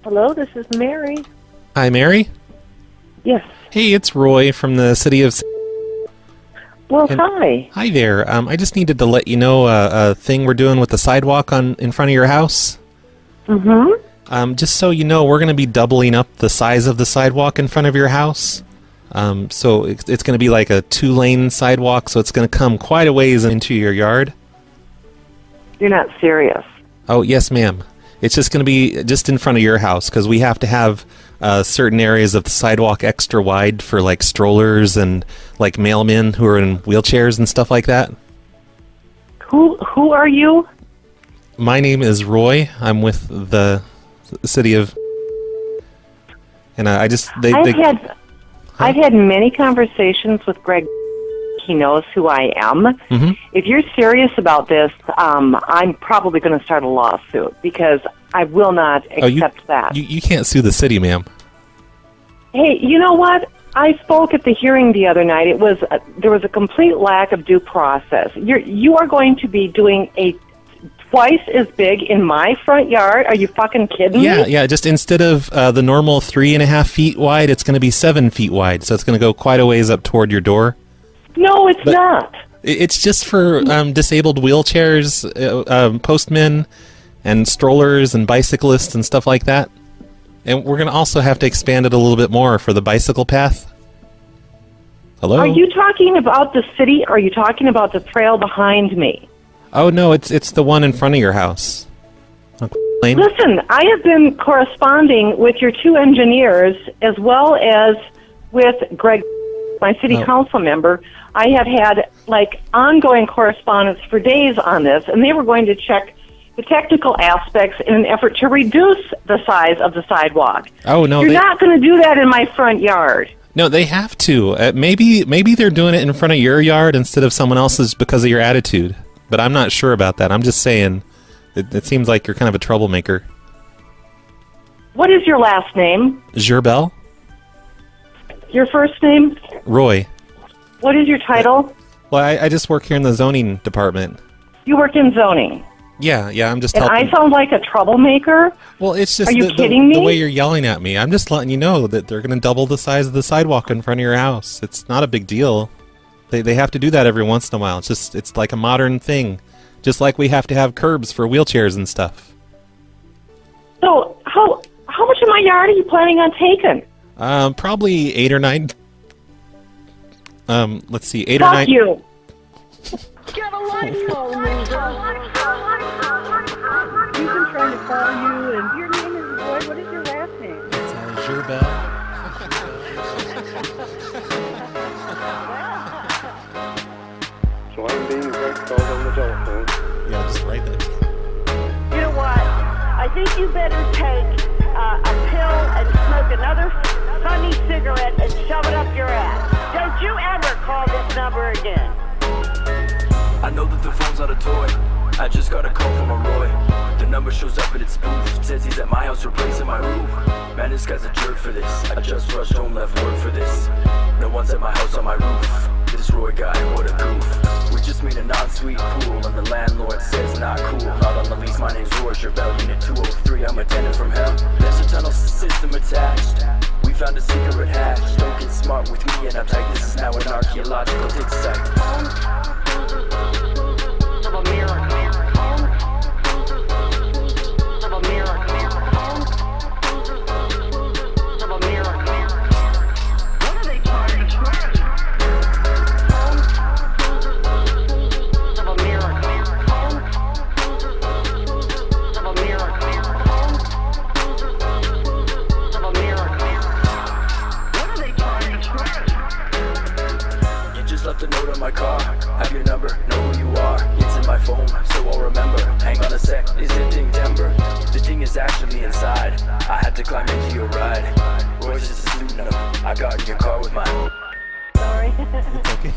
Hello, this is Mary. Hi, Mary. Yes. Hey, it's Roy from the city of... Well, hi. Hi there. I just needed to let you know a thing we're doing with the sidewalk in front of your house. Mm-hmm. Just so you know, we're going to be doubling up the size of the sidewalk in front of your house. So it's going to be like a 2-lane sidewalk, so it's going to come quite a ways into your yard. You're not serious. Oh, yes, ma'am. It's just going to be just in front of your house, because we have to have certain areas of the sidewalk extra wide for like strollers and like mailmen who are in wheelchairs and stuff like that. Who are you? My name is Roy. I'm with the city of... And I've had many conversations with Greg. He knows who I am. Mm-hmm. If you're serious about this, I'm probably going to start a lawsuit because I will not accept that. You can't sue the city, ma'am. Hey, you know what? I spoke at the hearing the other night. There was a complete lack of due process. You are going to be doing a twice as big in my front yard. Are you fucking kidding me? Yeah. Just instead of the normal 3.5 feet wide, it's going to be 7 feet wide. So it's going to go quite a ways up toward your door. No, it's not. It's just for disabled wheelchairs, postmen, and strollers and bicyclists and stuff like that. And we're going to also have to expand it a little bit more for the bicycle path. Hello? Are you talking about the city, or are you talking about the trail behind me? Oh, no, it's the one in front of your house. Listen, I have been corresponding with your 2 engineers as well as with Greg, my city council member. I have had ongoing correspondence for days on this, and they were going to check the technical aspects in an effort to reduce the size of the sidewalk. Oh, no. You're not going to do that in my front yard. No, they have to. Maybe they're doing it in front of your yard instead of someone else's because of your attitude. But I'm not sure about that. I'm just saying, it seems like you're kind of a troublemaker. What is your last name? Gerbel? Your first name? Roy. What is your title? Well, I just work here in the zoning department. You work in zoning? Yeah, I'm just and helping. I sound like a troublemaker? Well, it's just Are you kidding me? The way you're yelling at me. I'm just letting you know that they're going to double the size of the sidewalk in front of your house. It's not a big deal. They have to do that every once in a while. It's like a modern thing. Just like we have to have curbs for wheelchairs and stuff. So, how much of my yard are you planning on taking? Probably 8 or 9. Let's see, 8 or 9. Fuck you! Get a life, loser! We've been trying to call you, and your name is Roy. What is your last name? It's Gerbel. So I'm being right called on the telephone. Yeah, just write that. You know what? I think you better take a pill and smoke another funny cigarette and shove it up your ass. Don't you ever call this number again. I know that the phone's not a toy. I just got a call from a Roy. The number shows up and it's spoofed. Says he's at my house replacing my roof. Man, this guy's a jerk for this. I just rushed home, left word for this. No one's at my house on my roof. This Roy guy, what a goof. We just made a non-sweet pool and the landlord says not cool. Not on the lease, my name's Roy Gerbel, Unit 203. I'm a tenant from hell. There's a tunnel system attached. We found a secret hatch. Don't get smart with me and I'm tight. This is now an archaeological dig site. Of a miracle. Of a miracle. Of a miracle. What are they trying to smash? Of a miracle. Of a miracle. Of a miracle. What are they trying to smash? You just left a note on my car. Have your number, know who you are. It's in my phone, so I'll remember. Hang on a sec, is it Dingtember? The thing is actually inside. I had to climb into your ride. Roy's just a pseudonym. I got in your car with my... Sorry. It's okay.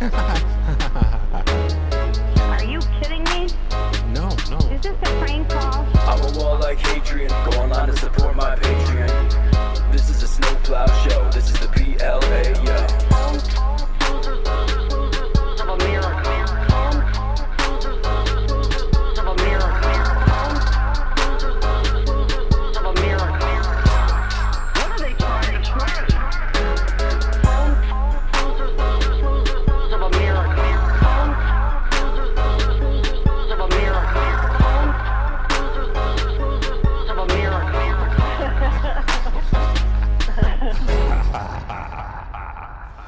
Are you kidding me? No. Is this a prank call? I'm a wall like Hadrian. Go online to support my Patreon. This is a snowplow show. This is the PLA, yo. Of a miracle. Of a miracle. Of a miracle.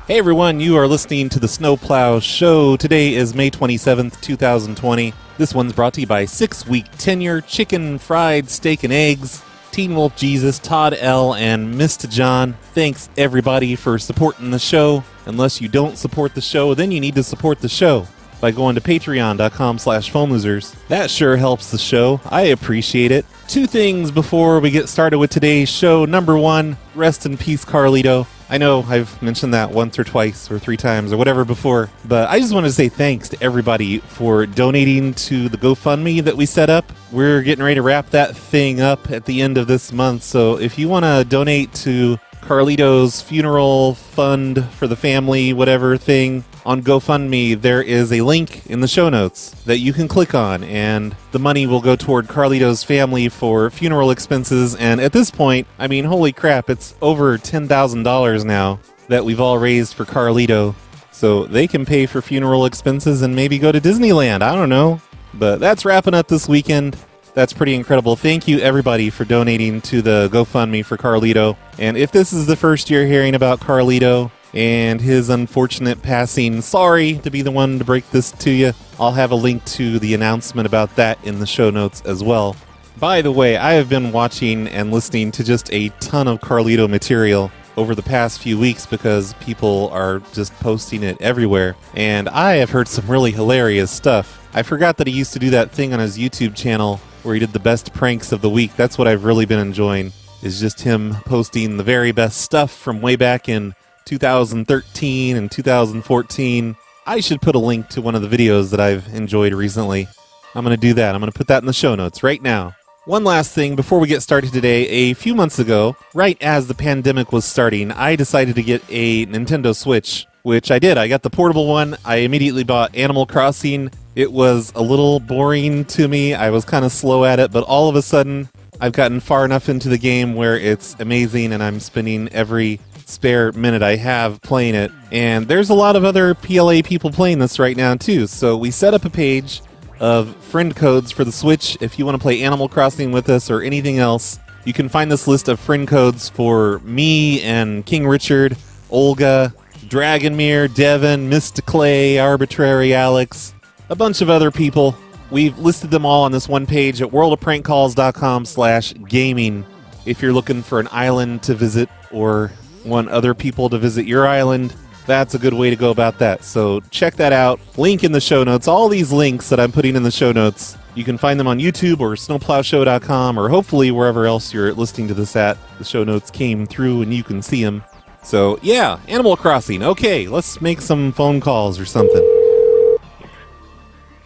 Hey everyone, you are listening to the Snowplow Show. Today is May 27th, 2020. This one's brought to you by 6 Week Tenure, Chicken Fried Steak and Eggs, Teen Wolf Jesus, Todd L., and Mr. John. Thanks everybody for supporting the show. Unless you don't support the show, then you need to support the show by going to patreon.com/phonelosers. That sure helps the show. I appreciate it. 2 things before we get started with today's show. Number 1, rest in peace, Carlito. I know I've mentioned that once or twice or 3 times or whatever before, but I just want to say thanks to everybody for donating to the GoFundMe that we set up. We're getting ready to wrap that thing up at the end of this month, so if you want to donate to Carlito's funeral fund for the family, whatever thing, on GoFundMe, there is a link in the show notes that you can click on, and the money will go toward Carlito's family for funeral expenses. And at this point, I mean, holy crap, it's over $10,000 now that we've all raised for Carlito. So they can pay for funeral expenses and maybe go to Disneyland. I don't know. But that's wrapping up this weekend. That's pretty incredible. Thank you, everybody, for donating to the GoFundMe for Carlito. And if this is the first you're hearing about Carlito and his unfortunate passing, sorry to be the one to break this to you. I'll have a link to the announcement about that in the show notes as well. By the way, I have been watching and listening to just a ton of Carlito material over the past few weeks because people are just posting it everywhere. And I have heard some really hilarious stuff. I forgot that he used to do that thing on his YouTube channel where he did the best pranks of the week. That's what I've really been enjoying, is just him posting the very best stuff from way back in 2013 and 2014. I should put a link to one of the videos that I've enjoyed recently. I'm going to do that. I'm going to put that in the show notes right now. One last thing before we get started today. A few months ago, right as the pandemic was starting, I decided to get a Nintendo Switch, which I did. I got the portable one. I immediately bought Animal Crossing. It was a little boring to me. I was kind of slow at it, but all of a sudden, I've gotten far enough into the game where it's amazing, and I'm spending every spare minute I have playing it. And there's a lot of other PLA people playing this right now, too. So we set up a page of friend codes for the Switch. If you want to play Animal Crossing with us or anything else, you can find this list of friend codes for me and King Richard, Olga, Dragonmere, Devon, Mr. Clay, ArbitraryAlex, a bunch of other people. We've listed them all on this one page at worldofprankcalls.com/gaming. If you're looking for an island to visit or want other people to visit your island, that's a good way to go about that. So check that out. Link in the show notes. All these links that I'm putting in the show notes, you can find them on YouTube or snowplowshow.com, or hopefully wherever else you're listening to this at. The show notes came through and you can see them. So yeah, Animal Crossing. Okay, let's make some phone calls or something.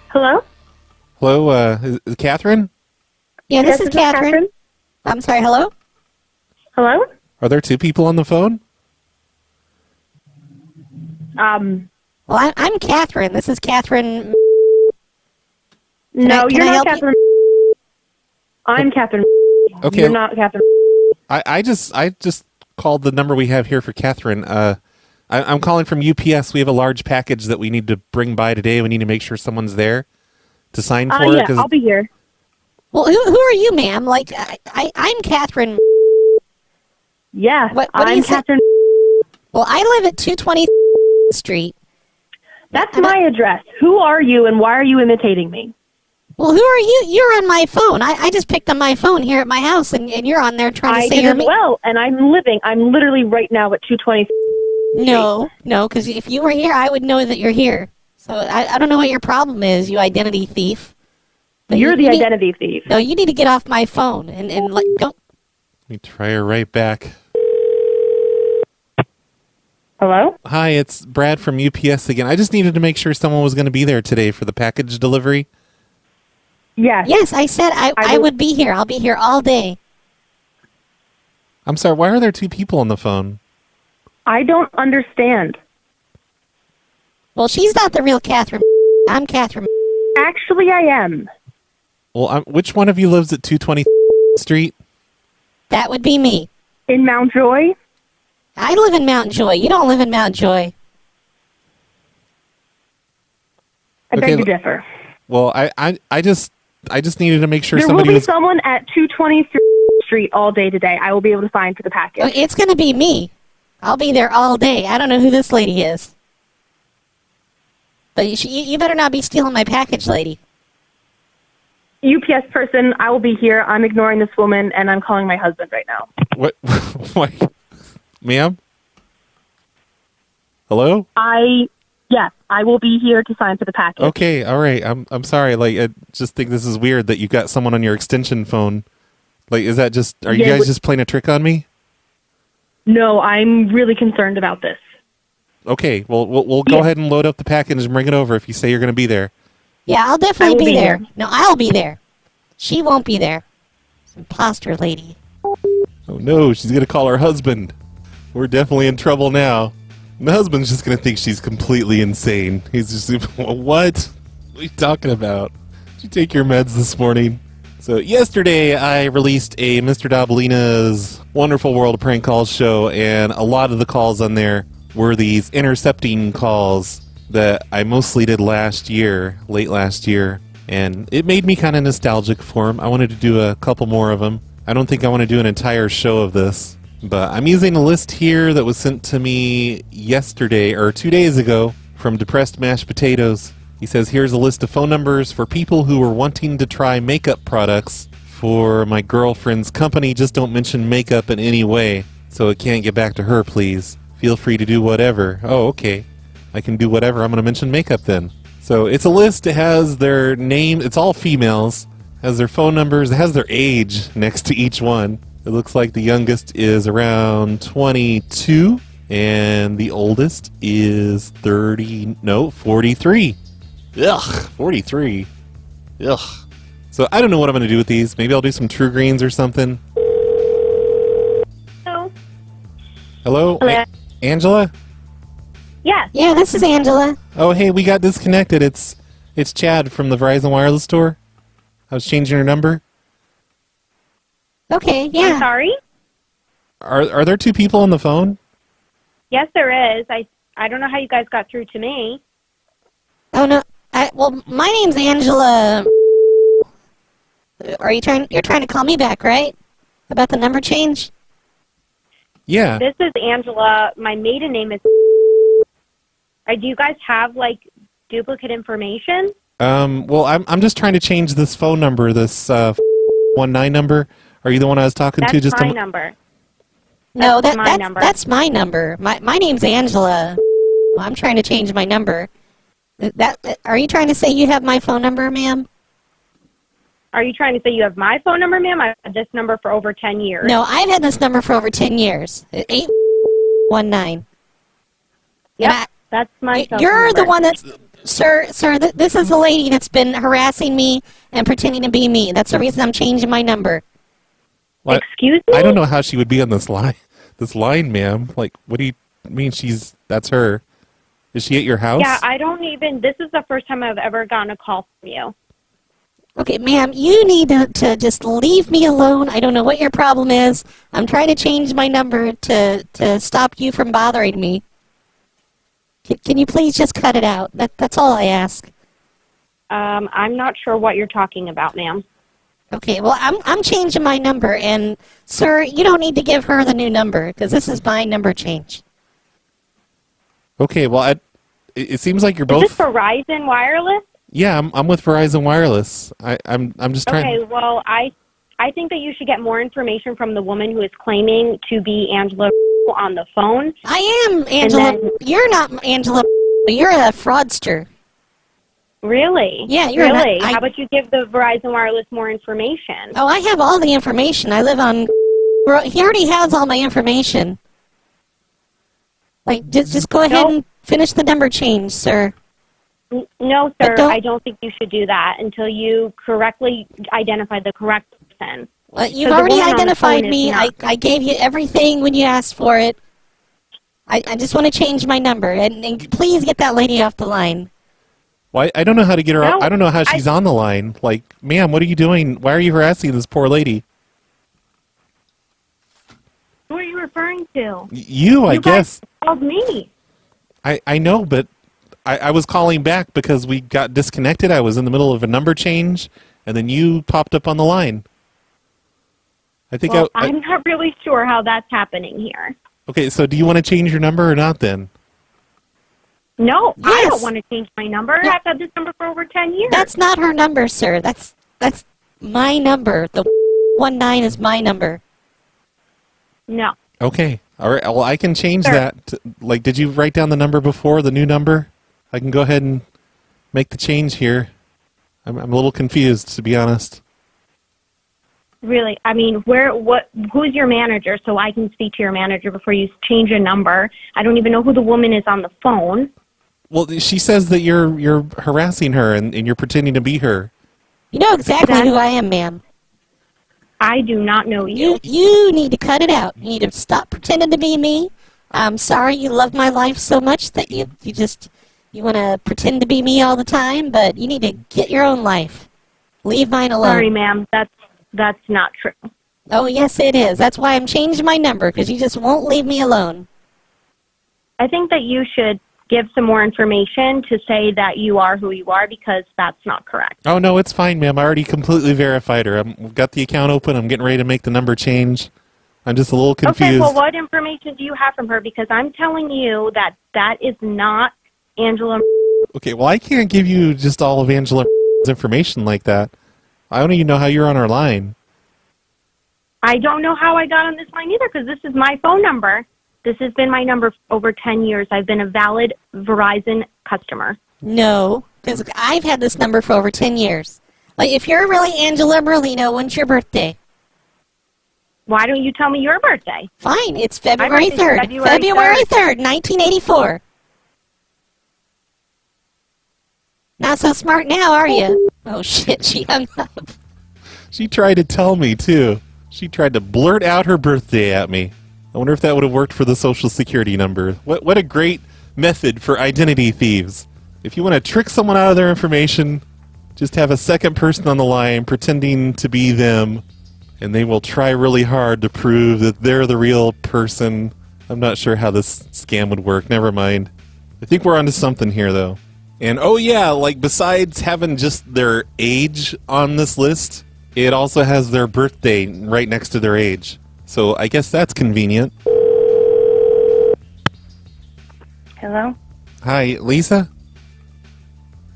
Hello? Hello, is Catherine? Yeah, this is Catherine. I'm sorry, hello? Hello? Are there 2 people on the phone? Well, I'm Catherine. This is Catherine. No, you're not Catherine. I'm Catherine. Okay. You're not Catherine. I just called the number we have here for Catherine. I'm calling from UPS. We have a large package that we need to bring by today. We need to make sure someone's there to sign for it. Yeah, I'll be here. Well, who are you, ma'am? Like, I'm Catherine. Yeah, what I'm Catherine. Well, I live at 220 Street. That's my address. Who are you, and why are you imitating me? Well, who are you? You're on my phone. I just picked up my phone here at my house, and you're on there trying to say you're me. Well, and I'm literally right now at 220. No, because if you were here, I would know that you're here. So I don't know what your problem is, you identity thief. But you're the identity thief. No, you need to get off my phone and don't. Let me try her right back. Hello? Hi, it's Brad from UPS again. I just needed to make sure someone was going to be there today for the package delivery. Yes. Yes, I said I would be here. I'll be here all day. I'm sorry, why are there 2 people on the phone? I don't understand. Well, she's not the real Catherine. I'm Catherine. Actually, I am. Well, which one of you lives at 220 Street? That would be me. In Mount Joy? I live in Mount Joy. You don't live in Mount Joy. I beg to differ. Well, I just needed to make sure there somebody will be someone at 220 Street all day today. I will be able to find for the package. It's going to be me. I'll be there all day. I don't know who this lady is. But you better not be stealing my package, lady. UPS person, I will be here. I'm ignoring this woman, and I'm calling my husband right now. What? What? Ma'am? Hello? Yes, I will be here to sign for the package. Okay, all right. I'm sorry. Like, I just think this is weird that you got someone on your extension phone. Like, is that just? Are you guys just playing a trick on me? No, I'm really concerned about this. Okay, well, we'll go ahead and load up the package and bring it over if you say you're going to be there. Yeah, I'll definitely be there. Here. No, I'll be there. She won't be there. Imposter lady. Oh no, she's going to call her husband. We're definitely in trouble now. And the husband's just going to think she's completely insane. He's just, what? What are you talking about? Did you take your meds this morning? So yesterday I released a Mr. Dabalina's Wonderful World of Prank Calls show, and a lot of the calls on there were these intercepting calls that I mostly did late last year, and it made me kind of nostalgic for them. I wanted to do a couple more of them. I don't think I want to do an entire show of this, but I'm using a list here that was sent to me yesterday, or 2 days ago, from Depressed Mashed Potatoes. He says, here's a list of phone numbers for people who are wanting to try makeup products for my girlfriend's company. Just don't mention makeup in any way, so it can't get back to her, please. Feel free to do whatever. Oh, okay. I can do whatever. I'm going to mention makeup then. So it's a list. It has their name. It's all females. It has their phone numbers. It has their age next to each one. It looks like the youngest is around 22, and the oldest is 43. Ugh, 43. Ugh. So I don't know what I'm going to do with these. Maybe I'll do some True Greens or something. Hello? Hello? Hello? Angela? Yes. Yeah, this is Angela. Oh, hey, we got disconnected. It's Chad from the Verizon Wireless store. I was changing her number. Okay, yeah. I'm sorry? Are there two people on the phone? Yes, there is. I don't know how you guys got through to me. Oh, no. Well, my name's Angela. You're trying to call me back, right? About the number change? Yeah. This is Angela. My maiden name is... Do you guys have, like, duplicate information? Well, I'm just trying to change this phone number, this 19 number. Are you the one I was talking to? That's my number. No, that's my number. That's my number. My name's Angela. I'm trying to change my number. Are you trying to say you have my phone number, ma'am? Are you trying to say you have my phone number, ma'am? I've had this number for over 10 years. No, I've had this number for over 10 years. 819. Yep, that's my phone You're number. the one that's... Sir, this is the lady that's been harassing me and pretending to be me. That's the reason I'm changing my number. Well, Excuse me? I don't know how she would be on this line, ma'am. Like, what do you mean that's her? Is she at your house? Yeah, I don't even... This is the first time I've ever gotten a call from you. Okay, ma'am, you need to just leave me alone. I don't know what your problem is. I'm trying to change my number to stop you from bothering me. Can you please just cut it out? That's all I ask. I'm not sure what you're talking about, ma'am. Okay, well, I'm changing my number, and, sir, you don't need to give her the new number, because this is my number change. Okay, well, it seems like you're both... Is this Verizon Wireless? Yeah, I'm with Verizon Wireless. I'm just trying... Okay, well, I think that you should get more information from the woman who is claiming to be Angela on the phone. I am Angela. You're not Angela. You're a fraudster. Really? Yeah, you're really. not, How about you give the Verizon Wireless more information? Oh, I have all the information. I live on... He already has all my information. Like, just go ahead and finish the number change, sir. No, sir, I don't think you should do that until you correctly identify the correct person. Well, you've already identified me. I gave you everything when you asked for it. I just want to change my number, and please get that lady off the line. Well, I don't know how to get her I don't know how she's on the line. Like, ma'am, what are you doing? Why are you harassing this poor lady? Who are you referring to? You, I guess. You guys called me. I know, but I was calling back because we got disconnected. I was in the middle of a number change, and then you popped up on the line. I think I'm not really sure how that's happening here. Okay, so do you want to change your number or not then? No, Yes. I don't want to change my number. No. I've had this number for over 10 years. That's not her number, sir. That's my number. The 19 is my number. No. Okay. All right. Well, I can change Sure. that. Like, did you write down the number before, the new number? I can go ahead and make the change here. I'm a little confused, to be honest. Really? I mean, who's your manager so I can speak to your manager before you change a number? I don't even know who the woman is on the phone. Well, she says that you're harassing her and you're pretending to be her. You know exactly who I am, ma'am. I do not know you. You need to cut it out. You need to stop pretending to be me. I'm sorry you love my life so much that you want to pretend to be me all the time, but you need to get your own life. Leave mine alone. Sorry, ma'am. That's not true. Oh, yes, it is. That's why I'm changing my number, because you just won't leave me alone. I think that you should give some more information to say that you are who you are, because that's not correct. Oh, no, it's fine, ma'am. I already completely verified her. I've got the account open. I'm getting ready to make the number change. I'm just a little confused. Okay, well, what information do you have from her? Because I'm telling you that that is not Angela. Okay, well, I can't give you just all of Angela's information like that. I don't even know how you're on our line. I don't know how I got on this line either, because this is my phone number. This has been my number for over 10 years. I've been a valid Verizon customer. No, because I've had this number for over 10 years. Like, if you're really Angela Merlino, when's your birthday? Why don't you tell me your birthday? Fine, it's February birthday's 3rd. February 3rd, 1984. Not so smart now, are you? Oh, shit, she hung up. She tried to tell me, too. She tried to blurt out her birthday at me. I wonder if that would have worked for the Social Security number. What a great method for identity thieves. If you want to trick someone out of their information, just have a second person on the line pretending to be them, and they will try really hard to prove that they're the real person. I'm not sure how this scam would work. Never mind. I think we're onto something here, though. And oh yeah, like besides having just their age on this list, it also has their birthday right next to their age. So I guess that's convenient. Hello? Hi, Lisa?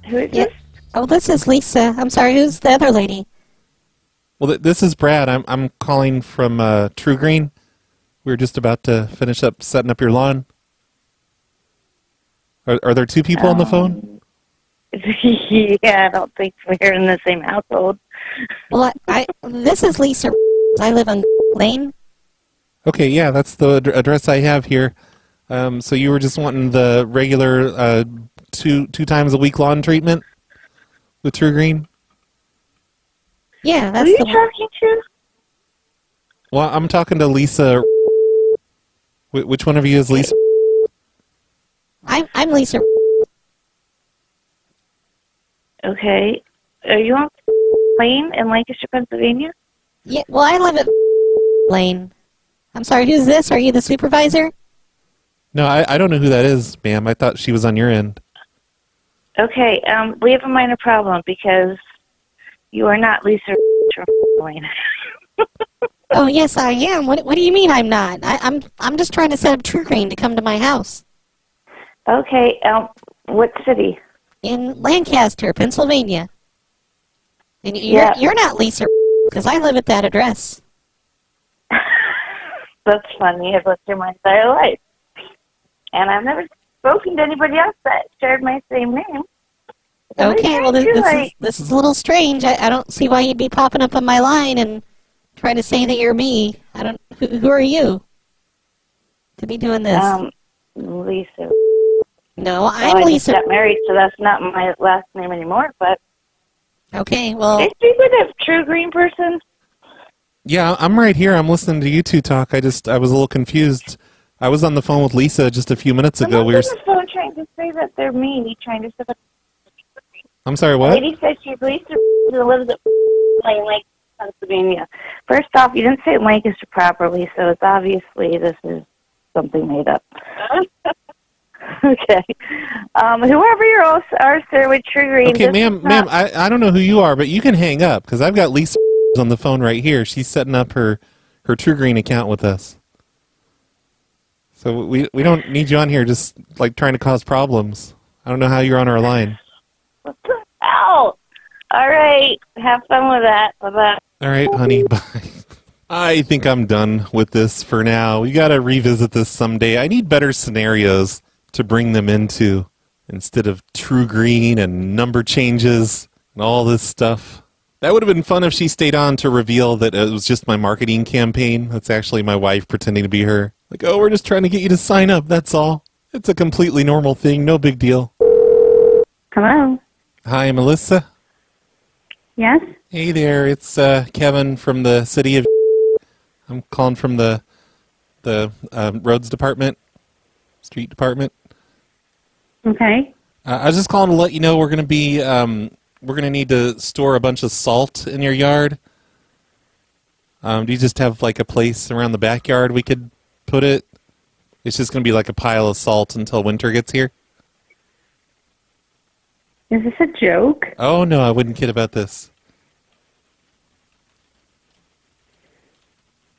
Who is this? Oh, this is Lisa. I'm sorry, who's the other lady? Well, this is Brad. I'm calling from True Green. We were just about to finish up setting up your lawn. Are there two people on the phone? Yeah, I don't think we're in the same household. Well, this is Lisa. I live on Lane. Okay, yeah, that's the address I have here. So you were just wanting the regular two times a week lawn treatment with True Green? Yeah, that's Who are the you talking to? Well, I'm talking to Lisa. Which one of you is Lisa? I'm Lisa. Okay. Are you on Lane in Lancaster, Pennsylvania? Yeah, well, I live at Lane. I'm sorry, who's this? Are you the supervisor? No, I don't know who that is, ma'am. I thought she was on your end. Okay, we have a minor problem because you are not Lisa from Lane. Oh, yes, I am. What do you mean I'm not? I'm just trying to set up True Green to come to my house. Okay, what city? In Lancaster, Pennsylvania. And you're not Lisa, because I live at that address. That's funny. I've lived here my entire life. And I've never spoken to anybody else that shared my same name. Okay, well, this is a little strange. I don't see why you'd be popping up on my line and trying to say that you're me. Who are you to be doing this? Lisa. No, I'm I Lisa. just got married, so that's not my last name anymore, but... Okay, well... Did you speak with a True Green person? Yeah, I'm right here. I'm listening to you two talk. I was a little confused. I was on the phone with Lisa just a few minutes ago. Someone's on the phone trying to say that they're me, trying to set up... I'm sorry, what? The lady said she's Lisa who lives at Lancaster, Pennsylvania. First off, you didn't say Lancaster properly, so it's obviously this is something made up. Okay. Whoever you are, sir, with True Green... Okay, ma'am, I don't know who you are, but you can hang up, because I've got Lisa on the phone right here. She's setting up her True Green account with us. So we don't need you on here just like trying to cause problems. I don't know how you're on our line. What the hell? All right. Have fun with that. Bye-bye. All right, honey, bye. I think I'm done with this for now. We got to revisit this someday. I need better scenarios to bring them into instead of true green and number changes and all this stuff. That would have been fun if she stayed on to reveal that it was just my marketing campaign. That's actually my wife pretending to be her. Like, oh, we're just trying to get you to sign up, that's all. It's a completely normal thing, no big deal. Hello? Hi, Melissa. Yes? Hey there, it's Kevin from the city of... I'm calling from the roads department, street department. Okay. I was just calling to let you know we're going to be... we're going to need to store a bunch of salt in your yard. Do you just have like a place around the backyard we could put it? It's just going to be like a pile of salt until winter gets here. Is this a joke? Oh, no, I wouldn't kid about this.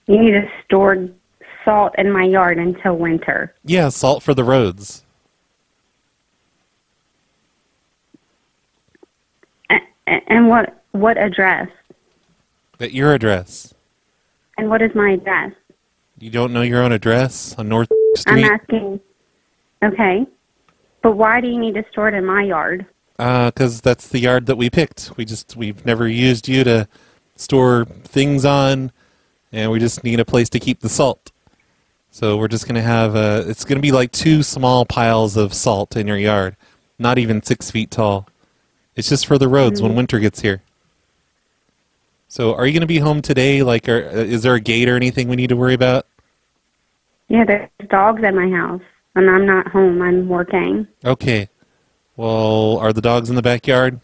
You need to store salt in my yard until winter. Yeah, salt for the roads. And what address? At your address. And what is my address? You don't know your own address on North Street? I'm asking. Okay. But why do you need to store it in my yard? Because that's the yard that we picked. We've never used you to store things on, and we just need a place to keep the salt. So we're just going to have it's going to be like 2 small piles of salt in your yard, not even 6 feet tall. It's just for the roads when winter gets here. So are you going to be home today? Like, is there a gate or anything we need to worry about? Yeah, there's dogs at my house, and I'm not home. I'm working. Okay. Well, are the dogs in the backyard?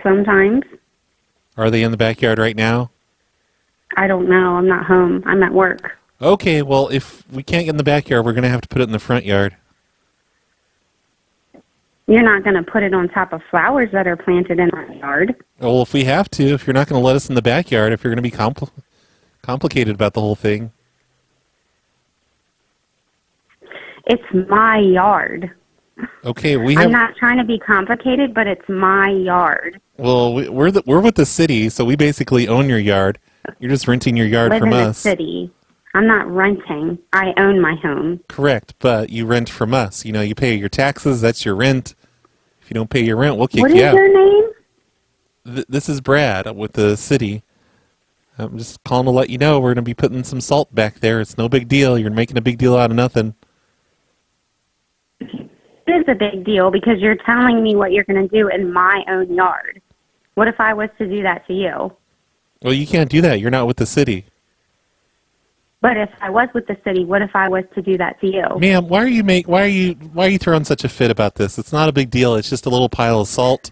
Sometimes. Are they in the backyard right now? I don't know. I'm not home. I'm at work. Okay, well, if we can't get in the backyard, we're going to have to put it in the front yard. You're not going to put it on top of flowers that are planted in my yard. Well, if we have to, if you're not going to let us in the backyard, if you're going to be complicated about the whole thing. It's my yard. Okay, I'm not trying to be complicated, but it's my yard. Well, we're with the city, so we basically own your yard. You're just renting your yard from us. I live in the city. I'm not renting. I own my home. Correct, but you rent from us. You know, you pay your taxes. That's your rent. If you don't pay your rent, we'll kick you out. What is your name? This is Brad with the city. I'm just calling to let you know we're going to be putting some salt back there. It's no big deal. You're making a big deal out of nothing. It is a big deal because you're telling me what you're going to do in my own yard. What if I was to do that to you? Well, you can't do that. You're not with the city. But if I was with the city, what if I was to do that to you? Ma'am, why are you throwing such a fit about this? It's not a big deal. It's just a little pile of salt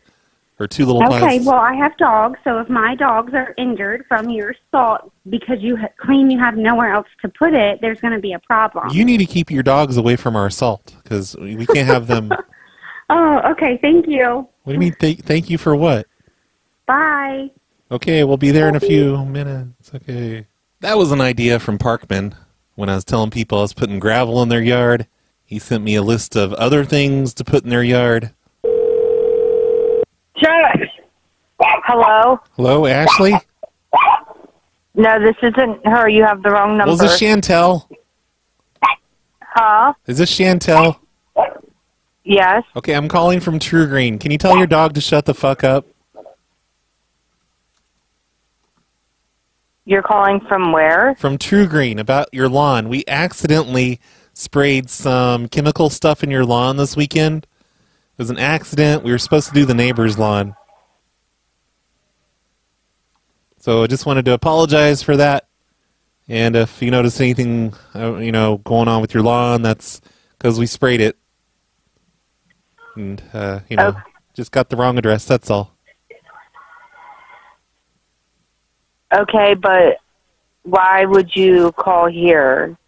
or 2 little piles. Okay, well, I have dogs, so if my dogs are injured from your salt because you claim you have nowhere else to put it, there's going to be a problem. You need to keep your dogs away from our salt because we can't have them. Oh, okay, thank you. What do you mean, thank you for what? Bye. Okay, we'll be there in a few minutes. Okay. That was an idea from Parkman when I was telling people I was putting gravel in their yard. He sent me a list of other things to put in their yard. Sure. Hello? Hello, Ashley? No, this isn't her. You have the wrong number. Well, is this Chantel? Huh? Is this Chantel? Yes. Okay, I'm calling from True Green. Can you tell your dog to shut the fuck up? You're calling from where? From True Green, about your lawn. We accidentally sprayed some chemical stuff in your lawn this weekend. It was an accident. We were supposed to do the neighbor's lawn. So I just wanted to apologize for that. And if you notice anything, going on with your lawn, that's because we sprayed it. And, just got the wrong address, that's all. Okay, but why would you call here?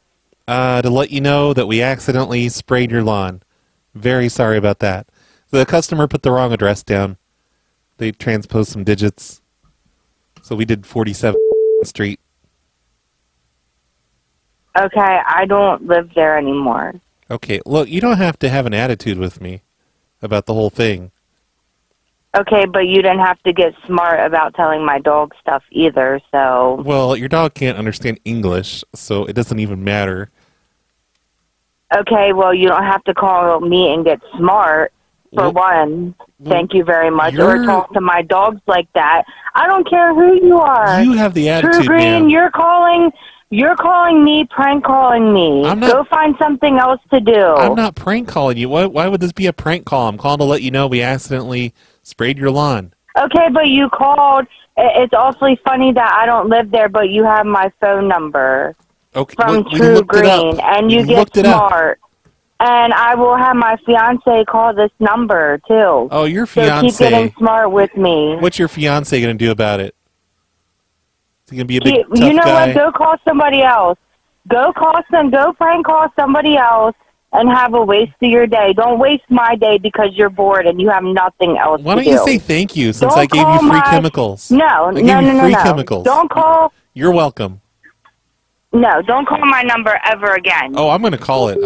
To let you know that we accidentally sprayed your lawn. Very sorry about that. The customer put the wrong address down. They transposed some digits. So we did 47th Street. Okay, I don't live there anymore. Okay, look, you don't have to have an attitude with me about the whole thing. Okay, but you didn't have to get smart about telling my dog stuff either, so... Well, your dog can't understand English, so it doesn't even matter. Okay, well, you don't have to call me and get smart, for one. Thank you very much. Or talk to my dogs like that. I don't care who you are. You have the attitude, True Green, ma'am. you're calling me, prank calling me. Go find something else to do. I'm not prank calling you. Why would this be a prank call? I'm calling to let you know we accidentally sprayed your lawn. Okay, but you called. It's awfully funny that I don't live there, but you have my phone number from True Green, and you get smart. And I will have my fiance call this number, too. Oh, your So fiance. keep getting smart with me. What's your fiance going to do about it? Is he going to be a big, tough You know guy? what? Go call somebody else. Go prank call somebody else and have a waste of your day. Don't waste my day because you're bored and you have nothing else to do. Why don't you say thank you since I gave you free chemicals? No. Free chemicals. Don't call. You're welcome. No, don't call my number ever again. Oh, I'm going to call it.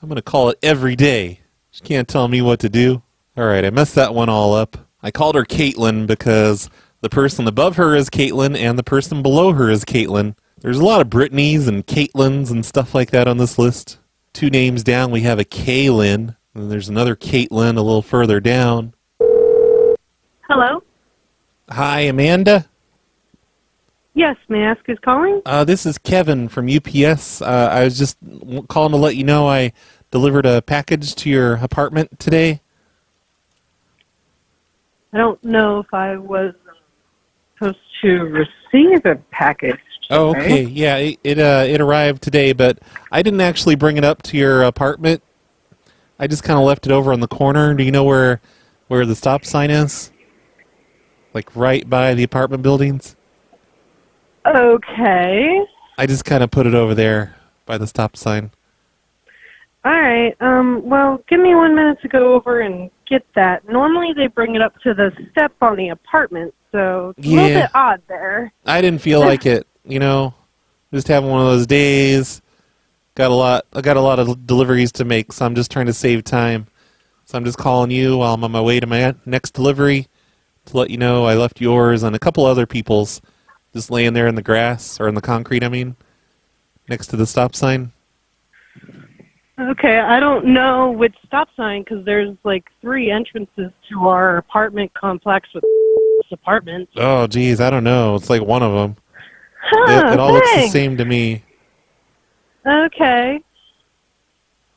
I'm going to call it every day. She can't tell me what to do. All right, I messed that one all up. I called her Caitlin because the person above her is Caitlin and the person below her is Caitlin. There's a lot of Brittany's and Caitlins and stuff like that on this list. 2 names down, we have a Kaylin, and there's another Caitlin a little further down. Hello? Hi, Amanda? Yes, may I ask who's calling? This is Kevin from UPS. I was just calling to let you know I delivered a package to your apartment today. I don't know if I was supposed to receive a package. Oh, okay. Yeah, it arrived today, but I didn't actually bring it up to your apartment. I just kind of left it over on the corner. Do you know where the stop sign is? Like right by the apartment buildings? Okay. I just kind of put it over there by the stop sign. All right. Well, give me 1 minute to go over and get that. Normally they bring it up to the step on the apartment, so it's a little bit odd there. I didn't feel like it, you know. Just having one of those days. I got a lot of deliveries to make, so I'm just trying to save time. So I'm just calling you while I'm on my way to my next delivery to let you know I left yours and a couple other people's just laying there in the grass, or in the concrete, I mean, next to the stop sign. Okay, I don't know which stop sign because there's like 3 entrances to our apartment complex with apartments. Oh, geez, I don't know. It's like one of them. Huh, it all looks the same to me. Okay.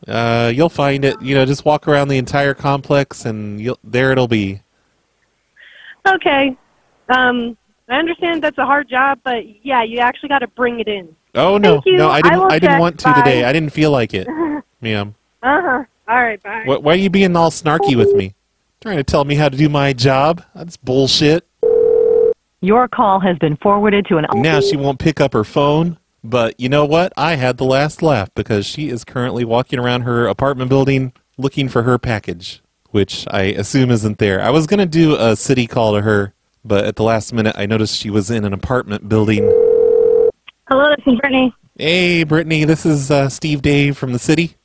You'll find it. You know, just walk around the entire complex, and there it'll be. Okay. I understand that's a hard job, but yeah, you actually got to bring it in. Oh no, Thank you. no, I didn't want to Bye. today. I didn't feel like it, ma'am. All right, bye. Why are you being all snarky with me? Trying to tell me how to do my job? That's bullshit. Your call has been forwarded to an... Now she won't pick up her phone, but you know what? I had the last laugh because she is currently walking around her apartment building looking for her package, which I assume isn't there. I was going to do a city call to her, but at the last minute I noticed she was in an apartment building. Hello, this is Brittany. Hey, Brittany, this is Steve Dave from the city.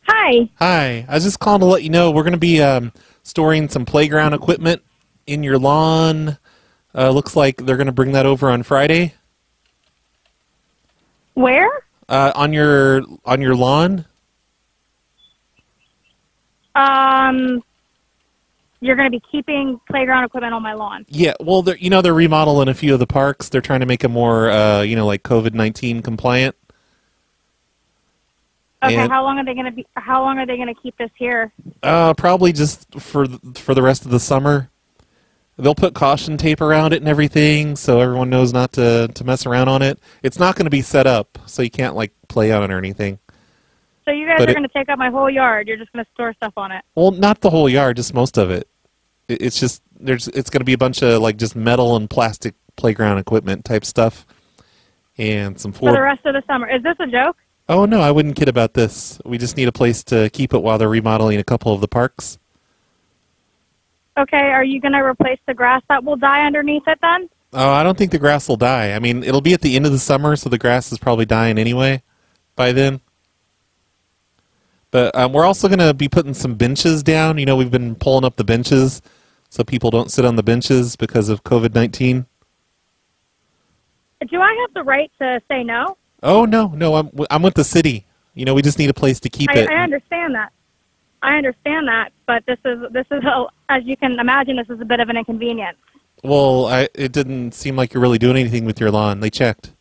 Hi. Hi. I was just calling to let you know we're going to be storing some playground equipment in your lawn. Looks like they're going to bring that over on Friday. Where? On your lawn. You're going to be keeping playground equipment on my lawn. Yeah, well, they're remodeling a few of the parks. They're trying to make them more, like COVID-19 compliant. Okay, And, how long are they going to keep this here? probably just for the rest of the summer. They'll put caution tape around it and everything, so everyone knows not to mess around on it. It's not going to be set up, so you can't like play on it or anything. So you guys are going to take up my whole yard. You're just going to store stuff on it. Well, not the whole yard, just most of it. It's just it's going to be a bunch of like just metal and plastic playground equipment type stuff, and some For the rest of the summer. Is this a joke? Oh no, I wouldn't kid about this. We just need a place to keep it while they're remodeling a couple of the parks. Okay, are you going to replace the grass that will die underneath it then? Oh, I don't think the grass will die. I mean, it'll be at the end of the summer, so the grass is probably dying anyway. by then. But we're also going to be putting some benches down. You know, we've been pulling up the benches so people don't sit on the benches because of COVID-19. Do I have the right to say no? Oh, no, I'm with the city. You know, we just need a place to keep it. I understand that. But this is as you can imagine, this is a bit of an inconvenience. Well, it didn't seem like you're really doing anything with your lawn. They checked.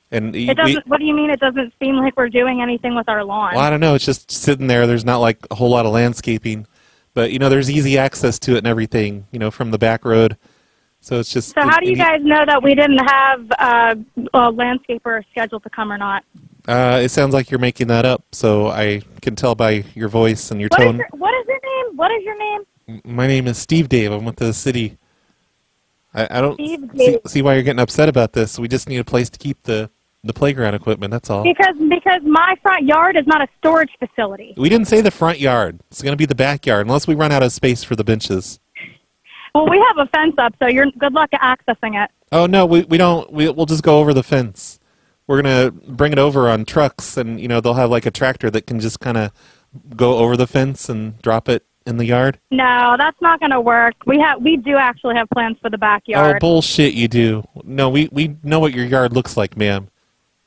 And what do you mean it doesn't seem like we're doing anything with our lawn? Well, I don't know. It's just sitting there. There's not like a whole lot of landscaping. But, you know, there's easy access to it and everything, you know, from the back road. So it's just... So how do you guys know that we didn't have a landscaper scheduled to come or not? It sounds like you're making that up, so I can tell by your voice and your tone. What is your name? What is your name? My name is Steve Dave. I'm with the city. I don't see why you're getting upset about this. We just need a place to keep the playground equipment, that's all. Because my front yard is not a storage facility. We didn't say the front yard. It's going to be the backyard, unless we run out of space for the benches. Well, we have a fence up, so you're good luck accessing it. Oh, no, we don't. We'll just go over the fence. We're going to bring it over on trucks, and, you know, they'll have like a tractor that can just kind of go over the fence and drop it in the yard. No, that's not going to work. We do actually have plans for the backyard. Oh, bullshit, you do. No, we know what your yard looks like, ma'am.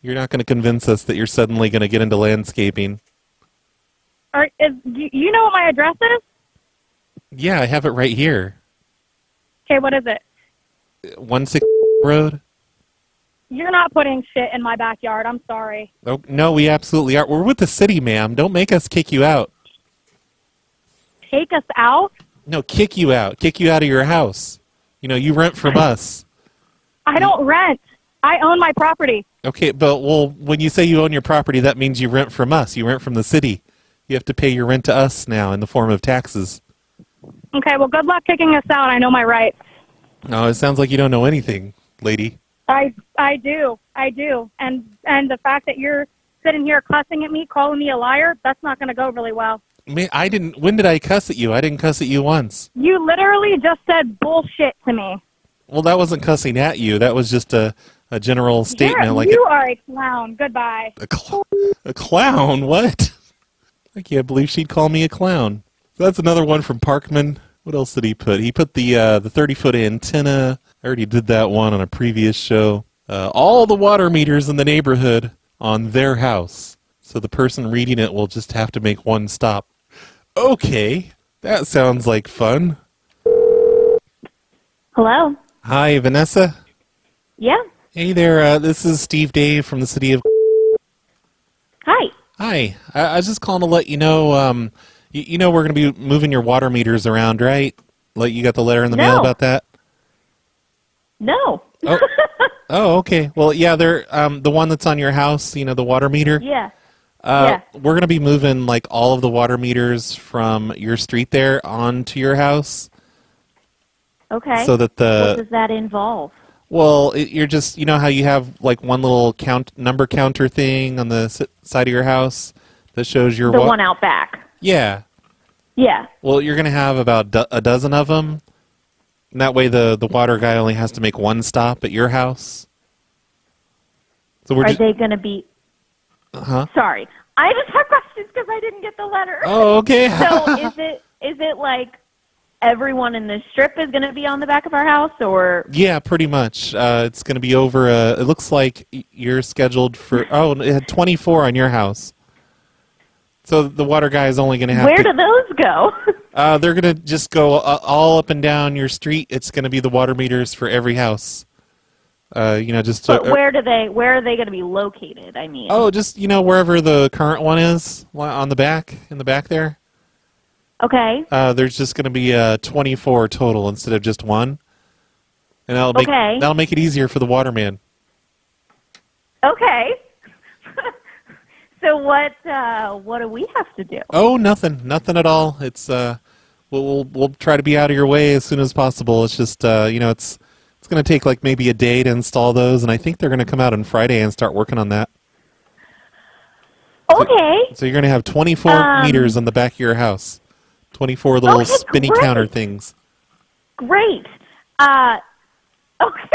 You're not going to convince us that you're suddenly going to get into landscaping. Do you know what my address is? Yeah, I have it right here. Okay, what is it? 16 Road. You're not putting shit in my backyard. I'm sorry. Oh, no, we absolutely are. We're with the city, ma'am. Don't make us kick you out. Take us out? No, kick you out. Kick you out of your house. You know, you rent from us. I don't rent. I own my property. Okay, but, well, when you say you own your property, that means you rent from us. You rent from the city. You have to pay your rent to us now in the form of taxes. Okay, well, good luck kicking us out. I know my rights. No, it sounds like you don't know anything, lady. I do. And the fact that you're sitting here cussing at me, calling me a liar, that's not going to go really well. When did I cuss at you? I didn't cuss at you once. You literally just said bullshit to me. Well, that wasn't cussing at you. That was just a general statement. You are a clown. Goodbye. A clown? What? I can't believe she'd call me a clown. So that's another one from Parkman. What else did he put? He put the 30-foot antenna. I already did that one on a previous show. All the water meters in the neighborhood on their house. So the person reading it will just have to make one stop. Okay, that sounds like fun. Hello? Hi, Vanessa? Yeah? Hey there, this is Steve Dave from the city of... Hi. Hi. I was just calling to let you know, you know we're going to be moving your water meters around, right? Like you got the letter in the mail about that? No. Oh, okay. Well, yeah, they're the one that's on your house, you know, the water meter? Yeah. We're going to be moving like all of the water meters from your street there onto your house. Okay. So that what does that involve? Well, you're just, you know how you have like one little number counter thing on the side of your house that shows your... The one out back. Yeah. Yeah. Well, you're going to have about a dozen of them. And that way the water guy only has to make one stop at your house. So Are they going to be... Uh-huh. Sorry. I just have questions because I didn't get the letter. Oh, okay. So is it like everyone in the strip is going to be on the back of our house, or? Yeah, pretty much. It's going to be over. It looks like you're scheduled for. Oh, it had 24 on your house. So the water guy is only going to have. Where do those go? They're going to just go all up and down your street. It's going to be the water meters for every house. You know, just. But where are they going to be located? I mean. Oh, just wherever the current one is on the back, in the back there. Okay. There's just going to be 24 total instead of just one, and that'll make it easier for the waterman. Okay. So what do we have to do? Oh, nothing at all. It's we'll try to be out of your way as soon as possible. It's just it's going to take like maybe a day to install those, and I think they're going to come out on Friday and start working on that. Okay. So you're going to have 24 meters on the back of your house. 24 little spinny counter things. Great. Okay.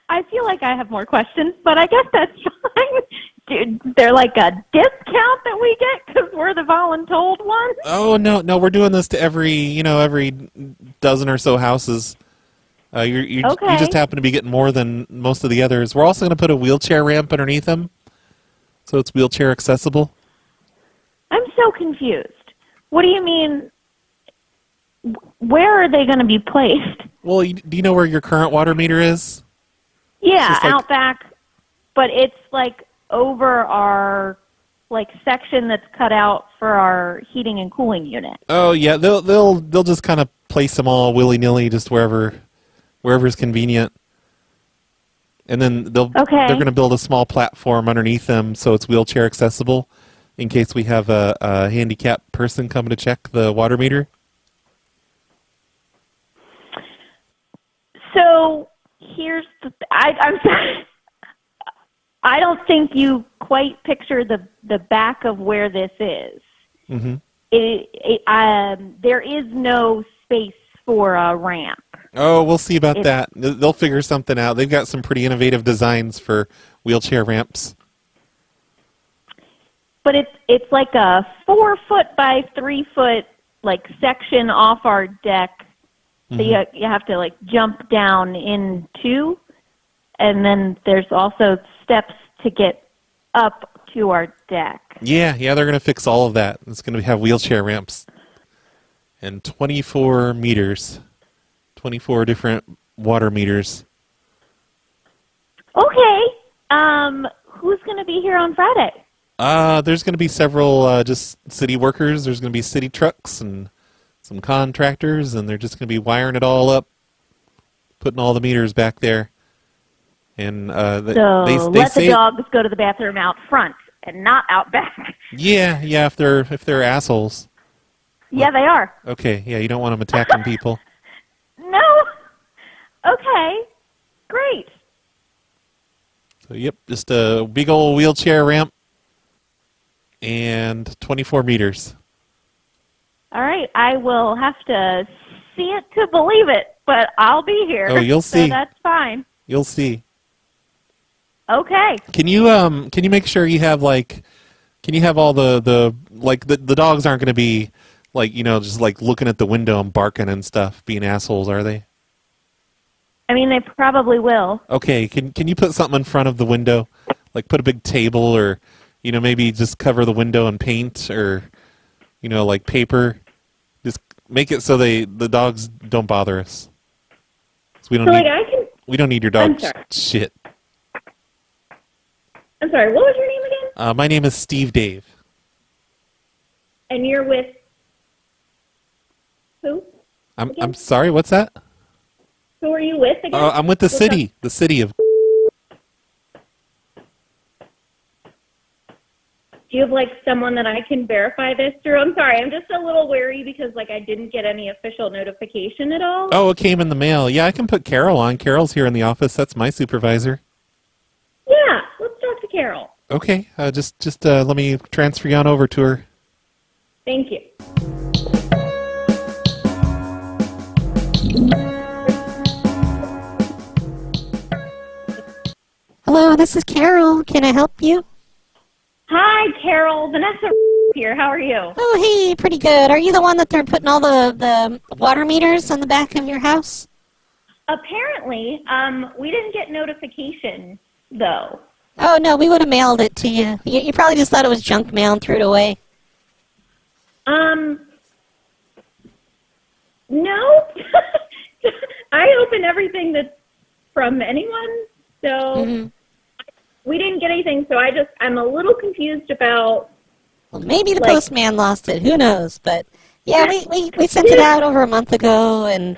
I feel like I have more questions, but I guess that's fine. they're like a discount that we get because we're the voluntold ones? Oh, no, we're doing this to every dozen or so houses. You just happen to be getting more than most of the others. We're also going to put a wheelchair ramp underneath them, so it's wheelchair accessible. I'm so confused. What do you mean? Where are they going to be placed? Well, do you know where your current water meter is? Yeah, out back, but it's like over our section that's cut out for our heating and cooling unit. Oh yeah, they'll just kind of place them all willy-nilly, just wherever's convenient. And then they're going to build a small platform underneath them so it's wheelchair accessible in case we have a handicapped person coming to check the water meter. So here's I'm sorry. I don't think you quite picture the back of where this is. Mm-hmm. There is no space for a ramp. Oh, we'll see about that. They'll figure something out. They've got some pretty innovative designs for wheelchair ramps. But it's like a 4-foot by 3-foot section off our deck. So you have to jump down into, and then there's also steps to get up to our deck. Yeah, they're going to fix all of that. It's going to have wheelchair ramps. And 24 meters. 24 different water meters. Okay. Who's going to be here on Friday? There's going to be several just city workers. There's going to be city trucks and some contractors, and they're just going to be wiring it all up, putting all the meters back there. And they let say the dogs go to the bathroom out front and not out back. Yeah, if they're assholes. Yeah, they are. Okay, yeah, you don't want them attacking people. No. Okay. Great. So, yep, just a big old wheelchair ramp and 24 meters. All right, I will have to see it to believe it, but I'll be here. Oh, you'll see. So that's fine. You'll see. Okay. Can you make sure you have can you have all the dogs aren't going to be just looking at the window and barking and stuff, being assholes, are they? I mean, they probably will. Okay, can you put something in front of the window, put a big table, or maybe just cover the window in paint, or paper. Just make it so the dogs don't bother us. So we don't need your dog shit. I'm sorry, what was your name again? My name is Steve Dave. And you're with who? I'm sorry, what's that? Who are you with again? I'm with the city of. Do you have someone that I can verify this through? I'm sorry, I'm just a little wary because I didn't get any official notification at all. Oh, it came in the mail. Yeah, I can put Carol on. Carol's here in the office. That's my supervisor. Yeah, let's talk to Carol. Okay, just let me transfer you on over to her. Thank you. Hello, this is Carol. Can I help you? Hi, Carol. Vanessa here. How are you? Oh, hey, pretty good. Are you the one that they're putting all the water meters on the back of your house? Apparently, we didn't get notification, though. Oh, no, we would have mailed it to you. You probably just thought it was junk mail and threw it away. No. I open everything that's from anyone, so we didn't get anything, so I'm a little confused about... Well, maybe the postman lost it. Who knows? But, yeah, we sent it out over a month ago, and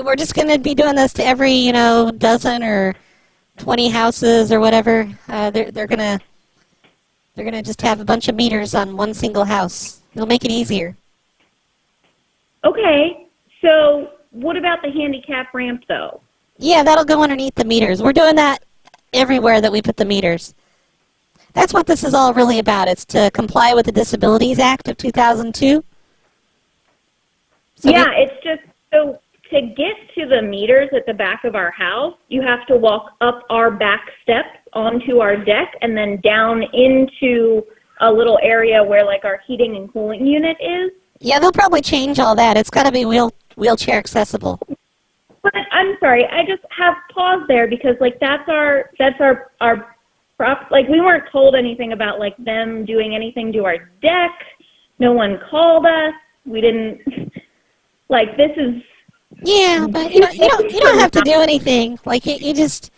we're just going to be doing this to every, dozen or 20 houses or whatever. They're gonna just have a bunch of meters on one single house. It'll make it easier. Okay, so what about the handicap ramp, though? Yeah, that'll go underneath the meters. We're doing that everywhere that we put the meters. That's what this is all really about. It's to comply with the Disabilities Act of 2002. So yeah, it's just, so to get to the meters at the back of our house, you have to walk up our back steps onto our deck and then down into a little area where like our heating and cooling unit is. Yeah, they'll probably change all that. It's got to be wheelchair accessible. But I'm sorry, I just have pause there because like that's our prop. Like we weren't told anything about like them doing anything to our deck. No one called us. We didn't. Like this is. Yeah, but you don't have to do anything. Like you just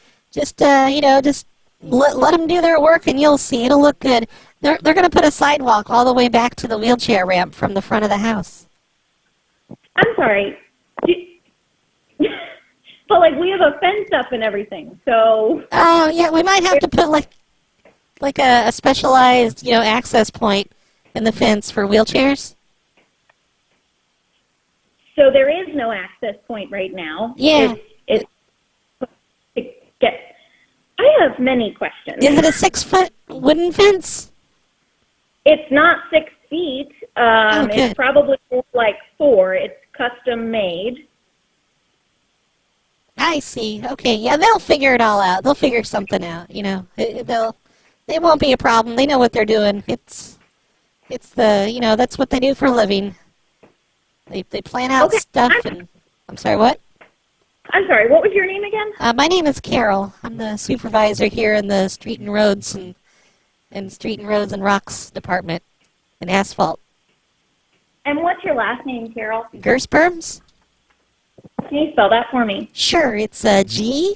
let them do their work and you'll see it'll look good. They're going to put a sidewalk all the way back to the wheelchair ramp from the front of the house. I'm sorry. But like we have a fence up and everything, so. Oh yeah, we might have to put like a specialized access point in the fence for wheelchairs. So there is no access point right now. Yeah. I have many questions. Is it a 6-foot wooden fence? It's not 6 feet. Good. It's probably more like 4. It's custom made. I see. Okay, yeah, they'll figure it all out. They'll figure something out. It won't be a problem. They know what they're doing. It's that's what they do for a living. They plan out stuff and. I'm sorry, what? I'm sorry, what was your name again? My name is Carol. I'm the supervisor here in the Street and Roads and Rocks department in asphalt. And what's your last name, Carol? Gersperms? Can you spell that for me? Sure, it's Gersberms.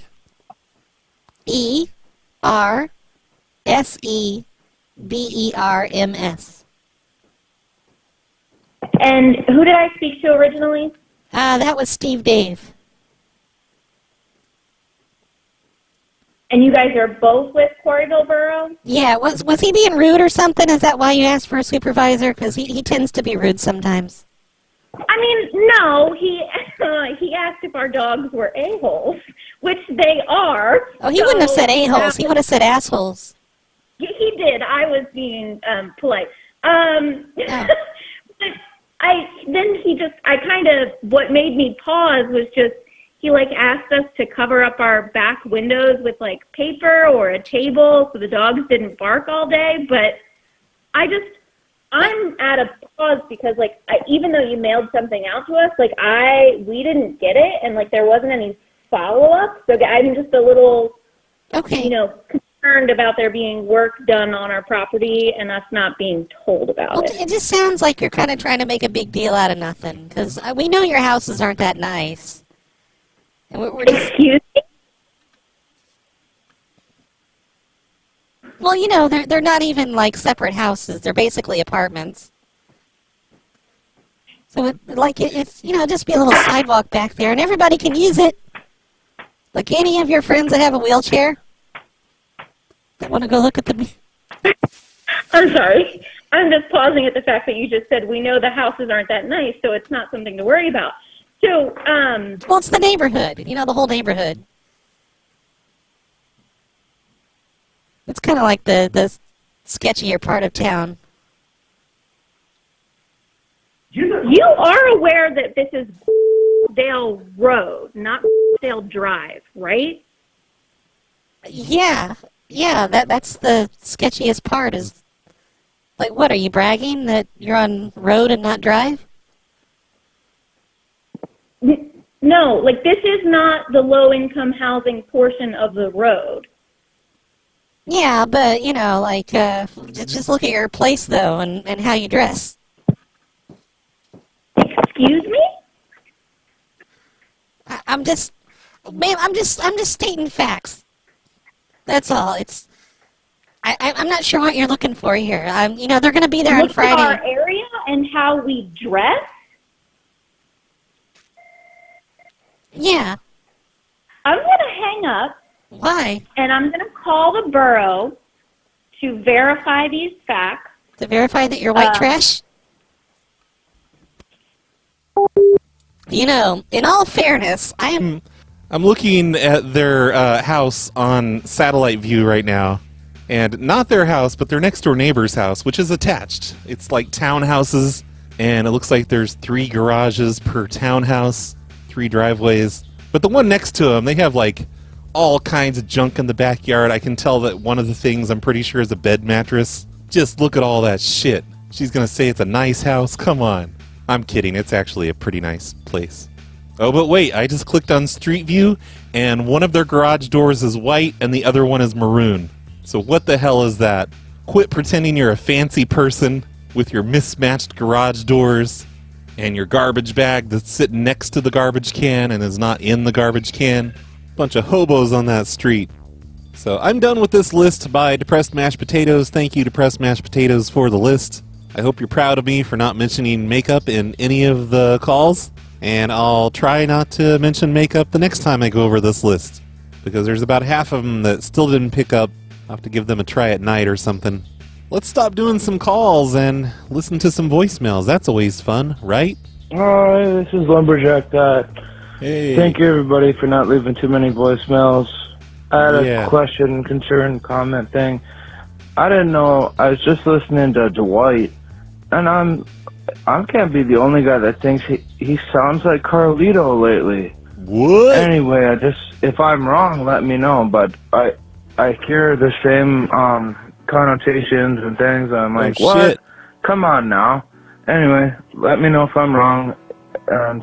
And who did I speak to originally? That was Steve Dave. And you guys are both with Quarryville Borough? Yeah, was he being rude or something? Is that why you asked for a supervisor? Because he tends to be rude sometimes. I mean, no, he asked if our dogs were a-holes, which they are. Oh, he wouldn't have said a-holes. He would have said assholes. He did. I was being polite. What made me pause was just, he asked us to cover up our back windows with paper or a table so the dogs didn't bark all day. But I'm at a pause because even though you mailed something out to us, we didn't get it and there wasn't any follow up. So I'm just a little, concerned about there being work done on our property and us not being told about it. It just sounds like you're kind of trying to make a big deal out of nothing because we know your houses aren't that nice. And we're just... Excuse me? Well, they're not even separate houses. They're basically apartments. So it's just be a little sidewalk back there and everybody can use it. Like any of your friends that have a wheelchair that want to go look at the... I'm sorry. I'm just pausing at the fact that you just said we know the houses aren't that nice, so it's not something to worry about. So, well, it's the neighborhood. The whole neighborhood. It's kind of like the sketchier part of town. You are aware that this is Dale Road, not Dale Drive, right? Yeah. Yeah, that's the sketchiest part is, what, are you bragging that you're on road and not drive? No, this is not the low-income housing portion of the road. Yeah, but, just look at your place, though, and how you dress. Excuse me? I'm just stating facts. That's all. I'm not sure what you're looking for here. They're going to be there on Friday. Look at our area and how we dress? Yeah. I'm going to hang up. Why? And I'm going to call the borough to verify these facts. To verify that you're white trash? In all fairness, I'm looking at their house on satellite view right now. And not their house, but their next-door neighbor's house, which is attached. It's like townhouses, and it looks like there's 3 garages per townhouse, 3 driveways. But the one next to them, they have all kinds of junk in the backyard. I can tell that one of the things I'm pretty sure is a bed mattress. Just look at all that shit. She's gonna say it's a nice house? Come on. I'm kidding, it's actually a pretty nice place. Oh, but wait, I just clicked on Street View, and one of their garage doors is white, and the other one is maroon. So what the hell is that? Quit pretending you're a fancy person with your mismatched garage doors and your garbage bag that's sitting next to the garbage can and is not in the garbage can. Bunch of hobos on that street. So I'm done with this list by Depressed Mashed Potatoes. Thank you, Depressed Mashed Potatoes, for the list. I hope you're proud of me for not mentioning makeup in any of the calls, and I'll try not to mention makeup the next time I go over this list, because there's about half of them that still didn't pick up. I'll have to give them a try at night or something. Let's stop doing some calls and listen to some voicemails. That's always fun, right? Hi, this is Lumberjack Dot. Hey. Thank you, everybody, for not leaving too many voicemails. I had a question, concern, comment thing. I didn't know. I was just listening to Dwight, and I can't be the only guy that thinks he sounds like Carlito lately. What? Anyway, if I'm wrong, let me know. But I hear the same connotations and things. I'm like, what? Shit. Come on now. Anyway, let me know if I'm wrong.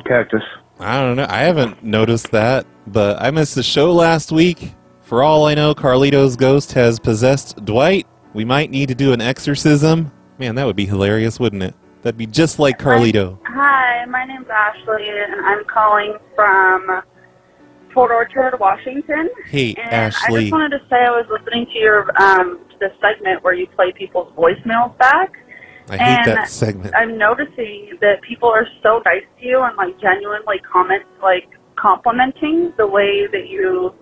Cactus. I don't know. I haven't noticed that, but I missed the show last week. For all I know, Carlito's ghost has possessed Dwight. We might need to do an exorcism. Man, that would be hilarious, wouldn't it? That'd be just like Carlito. Hi, my name's Ashley, and I'm calling from Port Orchard, Washington. Hey, and Ashley. I just wanted to say I was listening to your to the segment where you play people's voicemails back. I hate that segment. I'm noticing that people are so nice to you and like genuinely complimenting the way that you,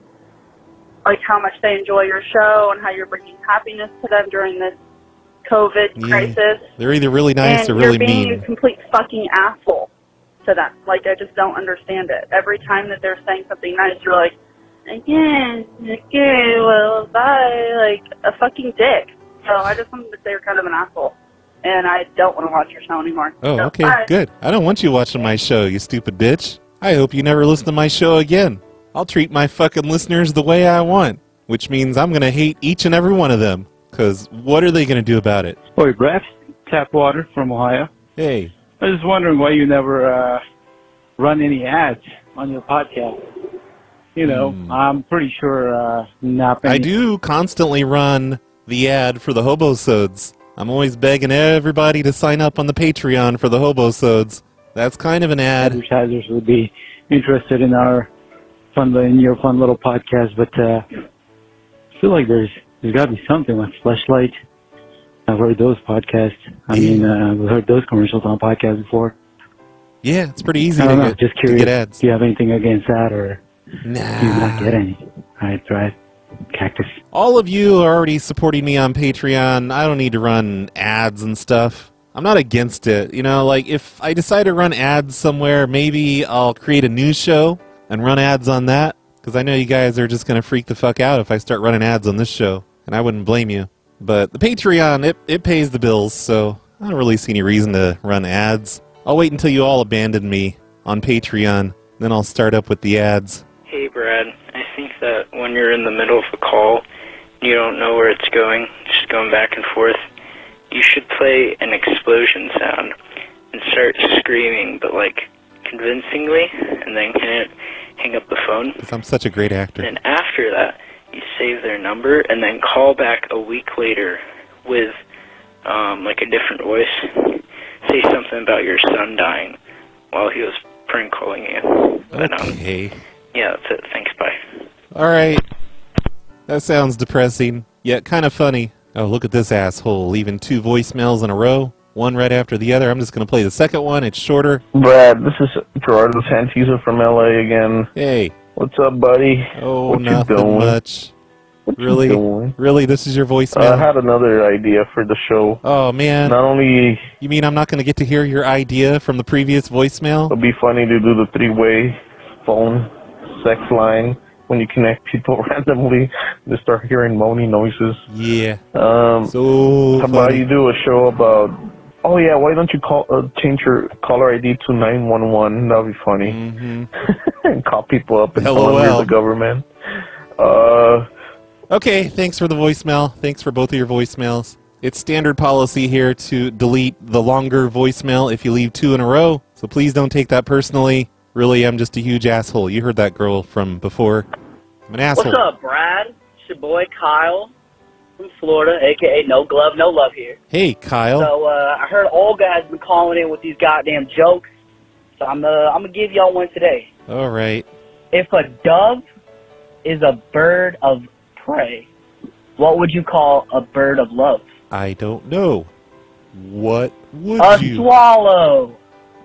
like how much they enjoy your show and how you're bringing happiness to them during this COVID crisis. They're either really nice or really mean. And you're being mean. a complete fucking asshole to them. Like, I just don't understand it. Every time that they're saying something nice, you're like, again, okay, well, bye. Like, a fucking dick. So I just wanted to say you're kind of an asshole. And I don't want to watch your show anymore. Oh, So, okay, bye. good. I don't want you watching my show, you stupid bitch. I hope you never listen to my show again. I'll treat my fucking listeners the way I want, which means I'm going to hate each and every one of them, because what are they going to do about it? Oi, Brett. Tapwater from Ohio. Hey. I was just wondering why you never run any ads on your podcast. You know, I'm pretty sure not many... I do constantly run the ad for the Hobosodes. I'm always begging everybody to sign up on the Patreon for the Hobosodes. That's kind of an ad. Advertisers would be interested in your fun little podcast, but I feel like there's got to be something like Fleshlight. I've heard those podcasts. I mean, we've heard those commercials on podcasts before. Yeah, it's pretty easy just curious, to get ads. Do you have anything against that, or nah. do you not get any? All right, Cactus. All of you are already supporting me on Patreon. I don't need to run ads and stuff. I'm not against it. You know, like, if I decide to run ads somewhere, maybe I'll create a news show and run ads on that, because I know you guys are just going to freak the fuck out if I start running ads on this show, and I wouldn't blame you. But the Patreon, it pays the bills, so I don't really see any reason to run ads. I'll wait until you all abandon me on Patreon, then I'll start up with the ads. Hey, Brad. I think that when you're in the middle of a call, you don't know where it's going, just going back and forth, you should play an explosion sound and start screaming, but, like, convincingly, and then hang up the phone. Because I'm such a great actor. And after that, you save their number and then call back a week later with, like, a different voice. Say something about your son dying while he was prank calling you. But, okay. Yeah, that's it. Thanks, bye. Alright. That sounds depressing, yet kind of funny. Oh, look at this asshole, leaving 2 voicemails in a row, one right after the other. I'm just going to play the second one. It's shorter. Brad, this is Gerardo Santizo from LA again. Hey. What's up, buddy? Oh, what nothing you doing? much. What Really? you doing? Really? This is your voicemail? I had another idea for the show. Oh, man. Not only... You mean I'm not going to get to hear your idea from the previous voicemail? It'll be funny to do the 3-way phone sex line when you connect people randomly. They start hearing moaning noises. Yeah. So how about you do a show about... Oh, yeah, why don't you change your caller ID to 911? That'll be funny. And call people up and tell them you're the government. Okay, thanks for the voicemail. Thanks for both of your voicemails. It's standard policy here to delete the longer voicemail if you leave 2 in a row, so please don't take that personally. Really, I'm just a huge asshole. You heard that girl from before. I'm an asshole. What's up, Brad? It's your boy Kyle from Florida, a.k.a. No Glove, No Love here. Hey, Kyle. So, I heard Olga has been calling in with these goddamn jokes, so I'm gonna give y'all one today. All right. If a dove is a bird of prey, what would you call a bird of love? I don't know. What would you? A swallow.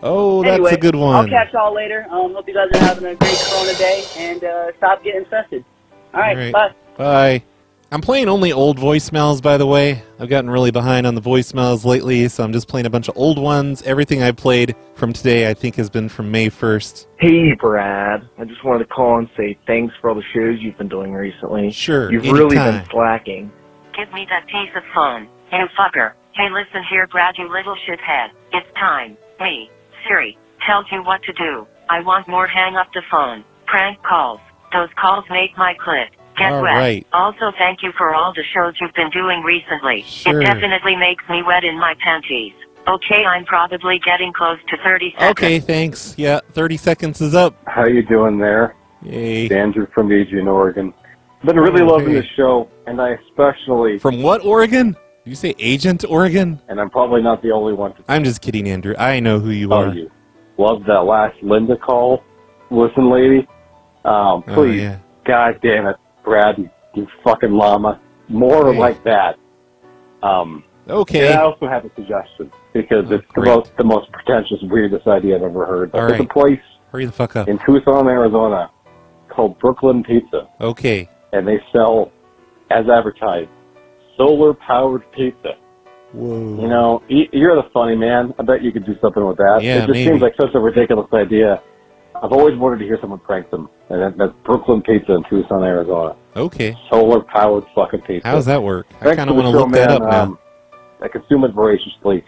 Oh, that's anyway, a good one. I'll catch y'all later. Hope you guys are having a great Corona day, and stop getting infested. All right, bye. Bye. I'm playing only old voicemails, by the way. I've gotten really behind on the voicemails lately, so I'm just playing a bunch of old ones. Everything I played from today, I think, has been from May 1st. Hey, Brad. I just wanted to call and say thanks for all the shows you've been doing recently. Sure, You've anytime. really been slacking. Give me that piece of phone. Hey, fucker. Hey, listen here, Brad, you little shithead. It's time. Hey, Siri, tells you what to do. I want more hang up the phone. Prank calls. Those calls make my clit. Get All wet. right. Also, thank you for all the shows you've been doing recently. Sure. It definitely makes me wet in my panties. Okay, I'm probably getting close to 30 seconds. Okay, thanks. Yeah, 30 seconds is up. How you doing there? Yay. Andrew from Eugene, Oregon. Been really loving the show, and I especially... From what Oregon? Did you say Agent Oregon? And I'm probably not the only one. I'm just kidding, Andrew. I know who you are. You. Love that last Linda call. Listen, lady. Please, yeah. God damn it, Brad, you fucking llama. More like that. Okay. And I also have a suggestion, because it's the most pretentious, weirdest idea I've ever heard. All There's a right. place Hurry the fuck up. in Tucson, Arizona, called Brooklyn Pizza. Okay. And they sell, as advertised, solar-powered pizza. Whoa. You know, you're the funny man. I bet you could do something with that. Yeah, it just maybe. seems like such a ridiculous idea. I've always wanted to hear someone prank them. And that's Brooklyn Pizza in Tucson, Arizona. Okay. Solar-powered fucking pizza. How does that work? I Thanks kind of for want the to show, look that man. up now. I consume it voraciously.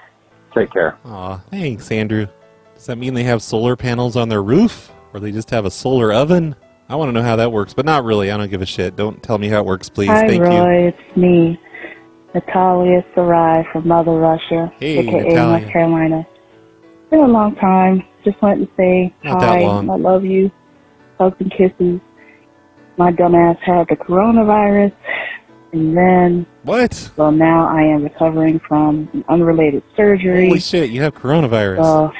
Take care. Aw, thanks, Andrew. Does that mean they have solar panels on their roof? Or they just have a solar oven? I want to know how that works, but not really. I don't give a shit. Don't tell me how it works, please. Hi, Thank Roy. you. It's me, Natalia Sarai from Mother Russia, Hey, aka Natalia. North Carolina. It's been a long time. Just wanted to say Not that hi. long. I love you. Hugs and kisses. My dumbass had the coronavirus, and then... What? Well, now I am recovering from an unrelated surgery. Holy shit, you have coronavirus. So,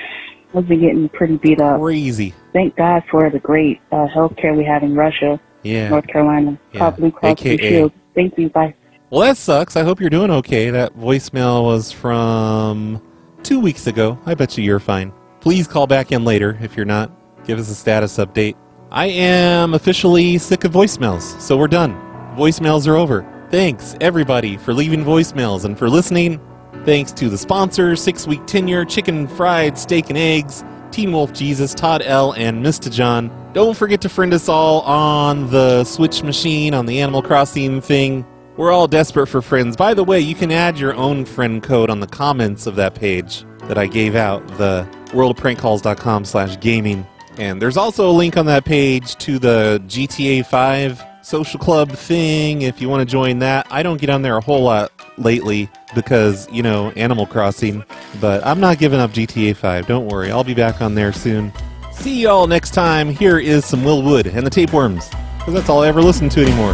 I've been getting pretty beat up. Crazy. Thank God for the great healthcare we have in Russia, Yeah. North Carolina. Yeah. Blue Cross Blue AKA. Shield. Thank you. Bye. Well, that sucks. I hope you're doing okay. That voicemail was from 2 weeks ago. I bet you're fine. Please call back in later if you're not. Give us a status update. I am officially sick of voicemails, so we're done. Voicemails are over. Thanks, everybody, for leaving voicemails and for listening. Thanks to the sponsors, 6 Week Tenure, Chicken Fried Steak and Eggs, Teen Wolf Jesus, Todd L., and Mr. John. Don't forget to friend us all on the Switch machine, on the Animal Crossing thing. We're all desperate for friends. By the way, you can add your own friend code on the comments of that page that I gave out, the worldofprankcalls.com/gaming. And there's also a link on that page to the GTA 5 social club thing if you want to join that. I don't get on there a whole lot lately because, you know, Animal Crossing. But I'm not giving up GTA 5. Don't worry. I'll be back on there soon. See y'all next time. Here is some Will Wood and the Tapeworms. Because that's all I ever listen to anymore.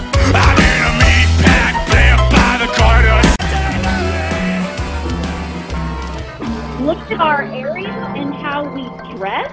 Look at our area and how we dress.